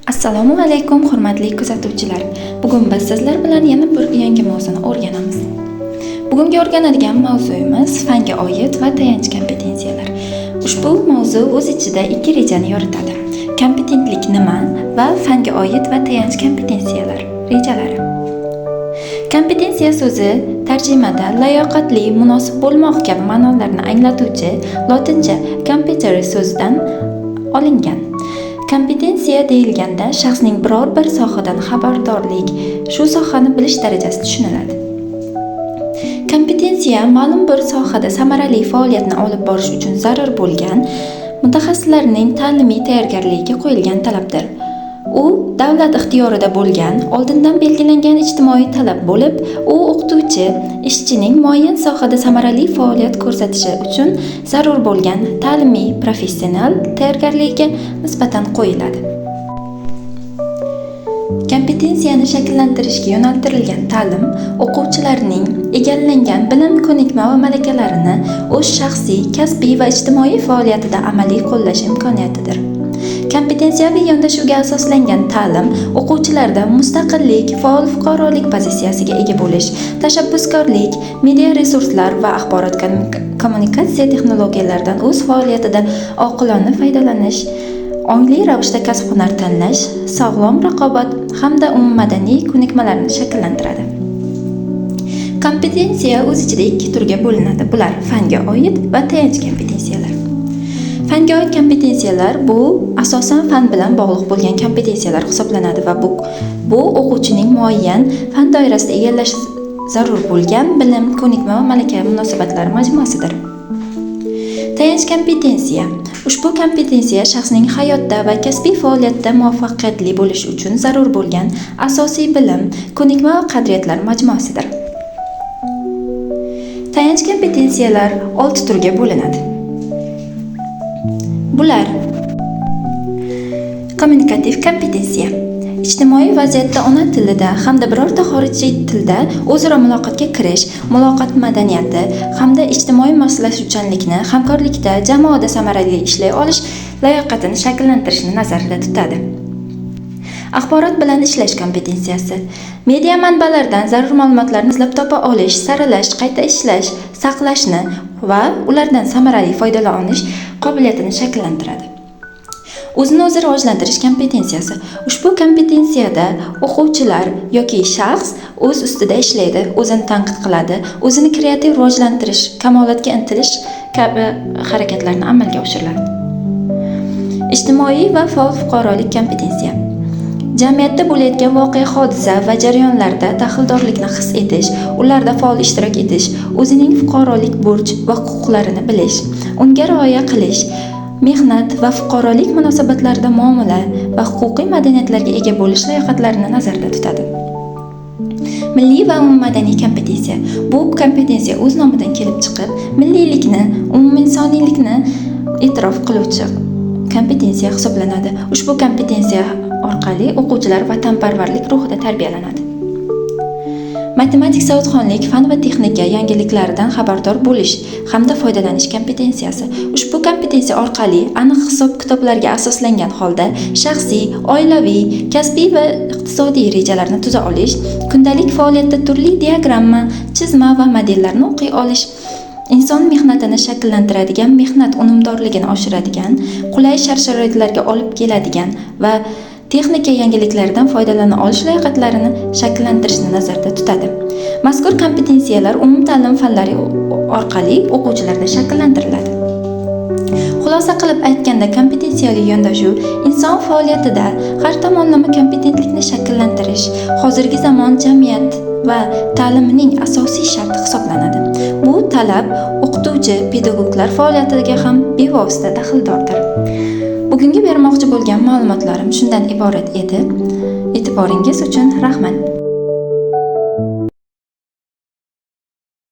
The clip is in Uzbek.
Assalomu alaykum hurmatli kuzatuvchilar. Bugun biz sizlar bilan yana bir yangi mavzuni o'rganamiz. Bugungi o'rganadigan mavzuyimiz fanga oid va tayanch kompetensiyalar. Ushbu mavzu o'z ichida ikki rejani yoritadi. Kompetentlik nima va fanga oid va tayanch kompetensiyalar rejalari. Kompetensiya so'zi tarjimada layoqatli, munosib bo'lmoq kabi ma'nolarni anglatuvchi lotincha competere so'zidan olingan. Kompetensiya deyilganda shaxsning biror bir sohadan xabardorlik, shu sohani bilish darajasi tushuniladi. Kompetensiya ma'lum bir sohada samarali faoliyatni olib borish uchun zarur bo'lgan mutaxassislarning ta'limiy tayyorgarligiga qo'yilgan talabdir. U davlat ixtiyorida bo'lgan, oldindan belgilangan ijtimoiy talab bo'lib, u o'qituvchi, ishchining muayyan sohada samarali faoliyat ko'rsatishi uchun zarur bo'lgan ta'limiy professional tayyorgarligiga nisbatan qo'yiladi. Kompetensiyani shakllantirishga yo'naltirilgan ta'lim o'quvchilarning egallangan bilim, ko'nikma va malakalarini o'z shaxsiy, kasbiy va ijtimoiy faoliyatida amaliy qo'llash imkoniyatidir. Kompetensiyaviy yondashuvga asoslangan ta'lim o'quvchilarda mustaqillik, faol fuqarolik pozitsiyasiga ega bo'lish, tashabbuskorlik, media resurslar va axborot kommunikatsiya texnologiyalaridan o'z faoliyatida oqilona foydalanish, ongli ravishda kasb-hunar tanlash, sog'lom raqobat hamda umummadaniy ko'nikmalarni shakllantiradi. Kompetensiya o'z ichida ikki turga bo'linadi. Bular fanga oid va tayanch kompetensiyalar. Fanga oid kompetensiyalar bu asosan fan bilan bog'liq bo'lgan kompetensiyalar hisoblanadi va bu o'quvchining muayyan fan doirasida egallashi zarur bo'lgan bilim, ko'nikma va malaka munosabatlari majmuasidir. Tayanch kompetensiya. Ushbu kompetensiya shaxsning hayotda va kasbiy faoliyatda muvaffaqiyatli bo'lish uchun zarur bo'lgan asosiy bilim, ko'nikma va qadriyatlar majmuasidir. Tayanch kompetensiyalar 6 turga bo'linadi. Bular: kommunikativ kompetensiya. Ijtimoiy vaziyatda ona tilida hamda birorta xorijiy tilda o'zaro muloqotga kirish, muloqot madaniyati hamda ijtimoiy moslashuvchanlikni, hamkorlikda, jamoada samarali ishlay olish layoqatini shakllantirishni nazarda tutadi. Axborot bilan ishlash kompetensiyasi. Media manbalardan zarur ma'lumotlarni izlab topa olish, saralash, qayta ishlash, saqlashni va ulardan samarali foydalanish qobiliyatini shakllantiradi. O'zini o'zi rivojlantirish kompetensiyasi. Ushbu kompetensiyada o'quvchilar yoki shaxs o'z ustida ishlaydi, o'zini tanqid qiladi, o'zini kreativ rivojlantirish, kamolotga intilish kabi harakatlarni amalga oshiradi. Ijtimoiy va faol fuqarolik kompetensiya. Jamiyatda bo'layotgan voqea, hodisa va jarayonlarda daxldorlikni his etish, ularda faol ishtirok etish, o'zining fuqarolik burch va huquqlarini bilish, unga rioya qilish, mehnat va fuqarolik munosabatlarida muomala va huquqiy madaniyatlarga ega bo'lish layoqatlarini nazarda tutadi. Milliy va umummadaniy kompetensiya. Bu kompetensiya o'z nomidan kelib chiqib, milliylikni, umuminsoniylikni e'tirof qiluvchi kompetensiya hisoblanadi. Ushbu kompetensiya orqali o'quvchilar vatanparvarlik ruhida tarbiyalanadi. Matematik, savodxonlik, fan va texnika yangiliklaridan xabardor bo'lish hamda foydalanish kompetensiyasi. Ushbu kompetensiya orqali aniq hisob-kitoblarga asoslangan holda shaxsiy, oilaviy, kasbiy va iqtisodiy rejalarni tuza olish, kundalik faoliyatda turli diagramma, chizma va modellarni o'qiy olish, inson mehnatini shakllantiradigan, mehnat unumdorligini oshiradigan, qulay shart-sharoitlarga olib keladigan va texnika yangiliklaridan foydalana olish layoqatlarini shakllantirishni nazarda tutadi. Mazkur kompetensiyalar umumta'lim fanlari orqali o'quvchilarda shakllantiriladi. Xulosa qilib aytganda, kompetensiyaviy yondashuv inson faoliyatida har tomonlama kompetentlikni shakllantirish, hozirgi zamon jamiyat va ta'limining asosiy sharti hisoblanadi. Bu talab o'qituvchi, pedagoglar faoliyatiga ham bevosita daxldordir. Bugungi bermoqchi bo'lgan ma'lumotlarim shundan iborat edi. E'tiboringiz uchun rahmat.